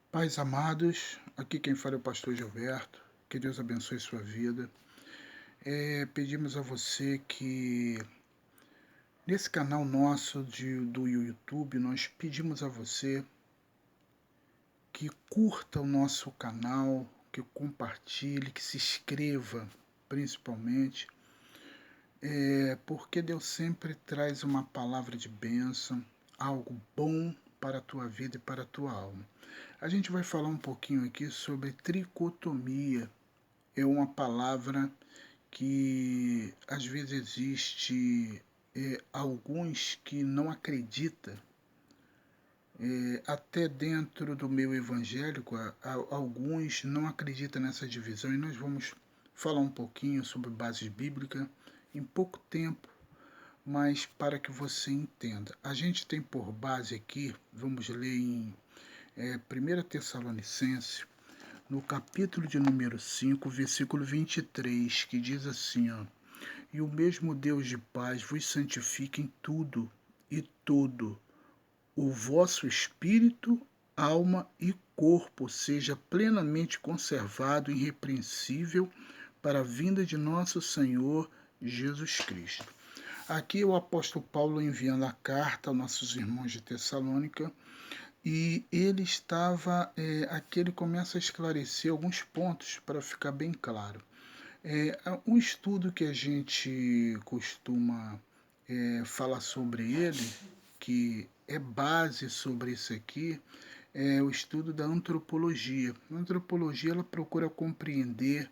Pais amados, aqui quem fala é o pastor Gilberto, que Deus abençoe sua vida. Pedimos a você que, nesse canal nosso do YouTube, nós pedimos a você que curta o nosso canal, que compartilhe, que se inscreva, principalmente, porque Deus sempre traz uma palavra de bênção, algo bom para a tua vida e para a tua alma. A gente vai falar um pouquinho aqui sobre tricotomia. É uma palavra que às vezes existe alguns que não acreditam, até dentro do meio evangélico, alguns não acreditam nessa divisão e nós vamos falar um pouquinho sobre bases bíblicas em pouco tempo, mas para que você entenda. A gente tem por base aqui, vamos ler em 1 Tessalonicenses, no capítulo de número 5, versículo 23, que diz assim, ó: E o mesmo Deus de paz vos santifique em tudo e todo, o vosso espírito, alma e corpo seja plenamente conservado irrepreensível para a vinda de nosso Senhor Jesus Cristo. Aqui o apóstolo Paulo enviando a carta aos nossos irmãos de Tessalônica, e ele estava, aqui ele começa a esclarecer alguns pontos para ficar bem claro. Um estudo que a gente costuma falar sobre ele, que é base sobre isso aqui, é o estudo da antropologia. A antropologia ela procura compreender,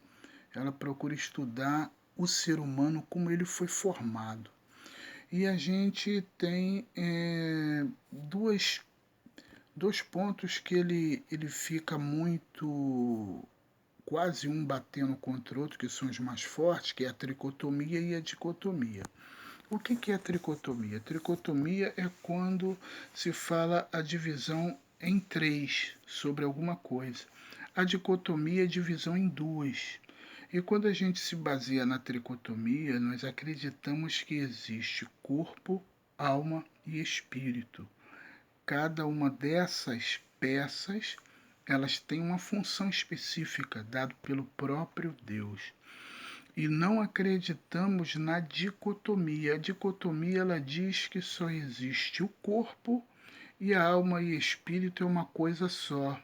ela procura estudar o ser humano como ele foi formado. E a gente tem dois pontos que ele fica muito, quase um batendo contra o outro, que são os mais fortes, que é a tricotomia e a dicotomia. O que é a tricotomia? A tricotomia é quando se fala a divisão em três sobre alguma coisa. A dicotomia é a divisão em duas. E quando a gente se baseia na tricotomia, nós acreditamos que existe corpo, alma e espírito. Cada uma dessas peças, elas têm uma função específica dada pelo próprio Deus. E não acreditamos na dicotomia. A dicotomia ela diz que só existe o corpo e a alma e espírito é uma coisa só.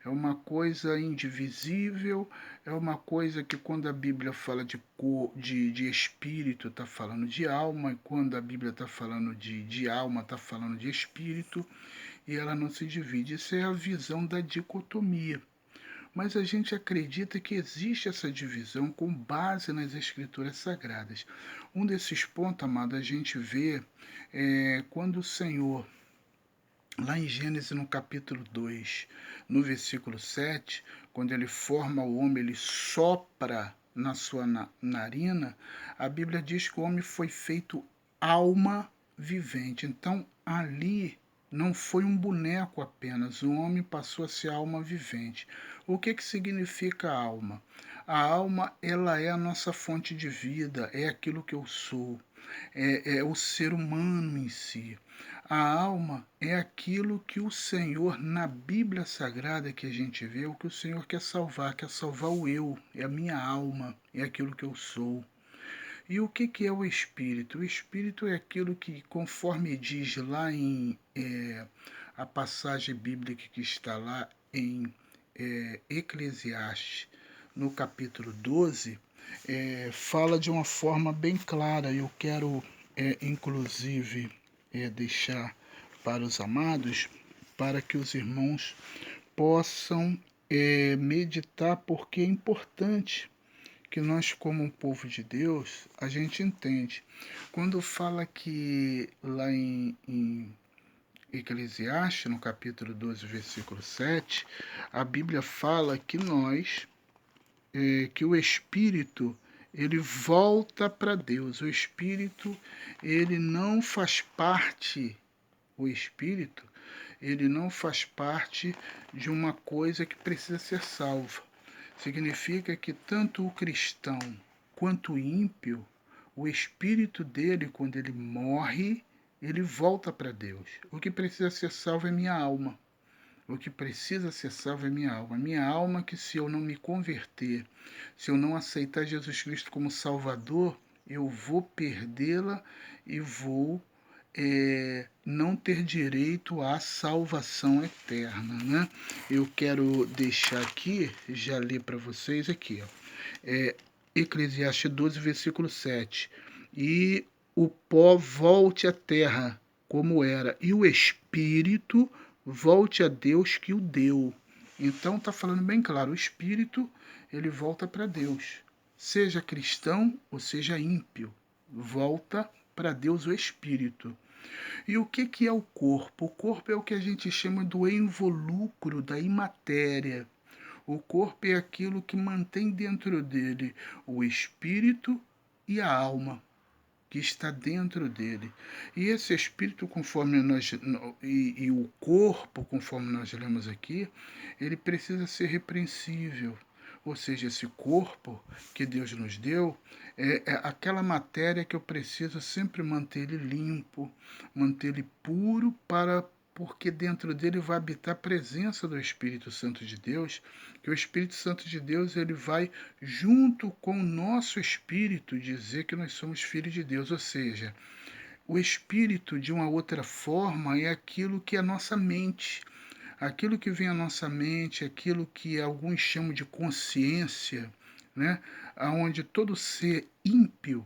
É uma coisa indivisível, é uma coisa que quando a Bíblia fala de espírito, está falando de alma, e quando a Bíblia está falando de alma, está falando de espírito, e ela não se divide. Isso é a visão da dicotomia. Mas a gente acredita que existe essa divisão com base nas escrituras sagradas. Um desses pontos, amado, a gente vê quando o Senhor, lá em Gênesis no capítulo 2, no versículo 7, quando ele forma o homem, ele sopra na sua narina, a Bíblia diz que o homem foi feito alma vivente. Então, ali não foi um boneco apenas, o homem passou a ser alma vivente. O que significa alma? A alma, ela é a nossa fonte de vida, é aquilo que eu sou, é o ser humano em si. A alma é aquilo que o Senhor, na Bíblia Sagrada que a gente vê, o que o Senhor quer salvar o eu, é a minha alma, é aquilo que eu sou. E o que é o Espírito? O Espírito é aquilo que, conforme diz lá em a passagem bíblica que está lá em Eclesiastes, no capítulo 12, fala de uma forma bem clara. Eu quero, inclusive, deixar para os amados, para que os irmãos possam meditar, porque é importante que nós, como um povo de Deus, a gente entende. Quando fala que lá em Eclesiastes, no capítulo 12, versículo 7, a Bíblia fala que nós, que o Espírito, ele volta para Deus. O Espírito, ele não faz parte, o Espírito, ele não faz parte de uma coisa que precisa ser salva. Significa que tanto o cristão quanto o ímpio, o espírito dele, quando ele morre, ele volta para Deus. O que precisa ser salvo é minha alma. O que precisa ser salvo é minha alma. Minha alma que, se eu não me converter, se eu não aceitar Jesus Cristo como Salvador, eu vou perdê-la e vou não ter direito à salvação eterna, né? Eu quero deixar aqui, já li para vocês aqui, ó, Eclesiastes 12, versículo 7. E o pó volte à terra como era, e o espírito volte a Deus que o deu. Então está falando bem claro, o espírito ele volta para Deus. Seja cristão ou seja ímpio, volta para Deus o espírito. E o que é o corpo? O corpo é o que a gente chama do involucro da imatéria. O corpo é aquilo que mantém dentro dele o espírito e a alma que está dentro dele. E esse espírito, conforme nós e o corpo, conforme nós lemos aqui, ele precisa ser repreensível. Ou seja, esse corpo que Deus nos deu é aquela matéria que eu preciso sempre manter ele limpo, manter ele puro porque dentro dele vai habitar a presença do Espírito Santo de Deus, que o Espírito Santo de Deus ele vai junto com o nosso espírito dizer que nós somos filhos de Deus, ou seja, o espírito de uma outra forma é aquilo que é a nossa mente, aquilo que vem à nossa mente, aquilo que alguns chamam de consciência, né? Onde todo ser ímpio,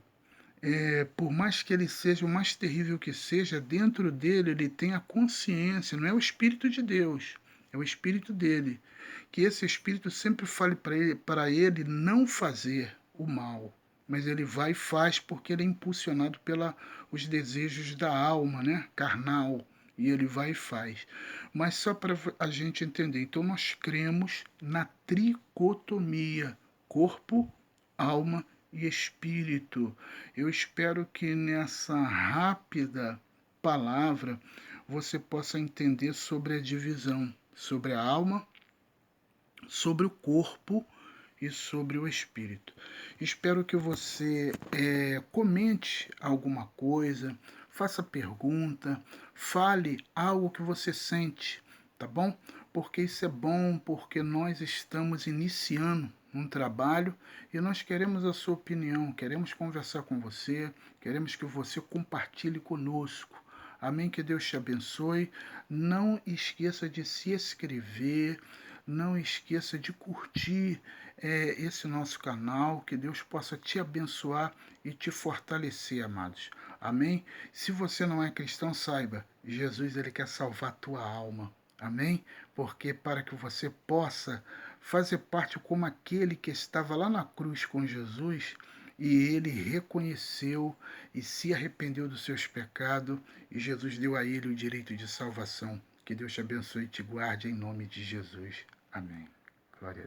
por mais que ele seja o mais terrível que seja, dentro dele ele tem a consciência, não é o Espírito de Deus, é o Espírito dele. Que esse Espírito sempre fale para ele não fazer o mal, mas ele vai e faz porque ele é impulsionado pelos desejos da alma, né? Carnal, e ele vai e faz. Mas só para a gente entender, então nós cremos na tricotomia, corpo, alma e espírito. Eu espero que nessa rápida palavra você possa entender sobre a divisão, sobre a alma, sobre o corpo e sobre o espírito. Espero que você comente alguma coisa, faça pergunta, fale algo que você sente, tá bom? Porque isso é bom, porque nós estamos iniciando um trabalho e nós queremos a sua opinião, queremos conversar com você, queremos que você compartilhe conosco. Amém? Que Deus te abençoe. Não esqueça de se inscrever, não esqueça de curtir esse nosso canal, que Deus possa te abençoar e te fortalecer, amados. Amém? Se você não é cristão, saiba, Jesus ele quer salvar a tua alma. Amém? Porque para que você possa fazer parte como aquele que estava lá na cruz com Jesus, e ele reconheceu e se arrependeu dos seus pecados, e Jesus deu a ele o direito de salvação. Que Deus te abençoe e te guarde em nome de Jesus. Amém. Glória a Deus.